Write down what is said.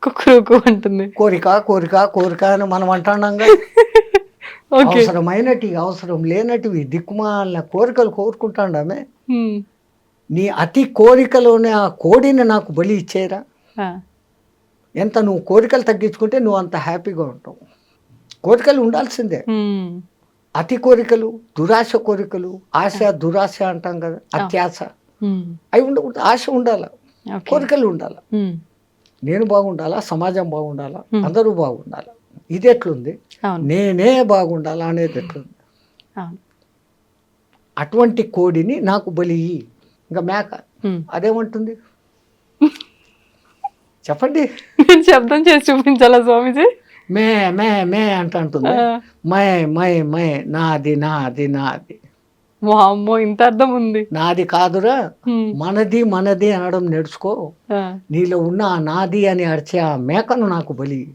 కుక్కురుకు అంటుంది. కోరిక కోరిక కోరిక అని మనం అంటున్నాంగా. ఓకే. అవసరమైనటివి అవసరం లేనటివి దిక్కుమాలిన కోరికలు కోరుకుంటాండామే. హ్మ్. నీ అతి కోరికలోనే ఆ కోడిని నాకు బలి ఇచ్చేరా. ఆ! ఎంత నువ్వు కోరికలు తగ్గించుకుంటే నువ్వు అంత హ్యాపీగా ఉంటావు. కోరికలు ఉండాల్సిందే. హ్మ్. అతి కోరికలు, దురాశ కోరికలు, ఆశ ఆ! దురాశ అంటాం కదా, అత్యాశ. హ్మ్. అవి ఉండకూడదు. ఆశ ఉండాల, ఓకే. కోరికలు ఉండాల. హ్మ్. నేను బాగుండాలా, సమాజం బాగుండాలా, హ్మ్. అందరూ బాగుండాలా. ఇది ఎట్లుంది? అవును. నేనే బాగుండాలా అనేది ఎట్లుంది? అవును. అటువంటి కోడిని నాకు బలి ఇయ్యి. ఇంకా మేక హ్మ్. అదేమంటుంది చెప్పండి? మీరు శబ్దం చేసి చూపించాలా స్వామీజీ? మే మే మే ఆ! అంటుంది. మై మై మై నాది నాది నాది. వామ్మో! ఇంత అర్థం ఉంది. నాది కాదురా, హ్మ్. మనది మనది అనడం నేర్చుకో. ఆ! నీలో ఉన్న ఆ నాది అని అరిచే ఆ మేకను నాకు బలి.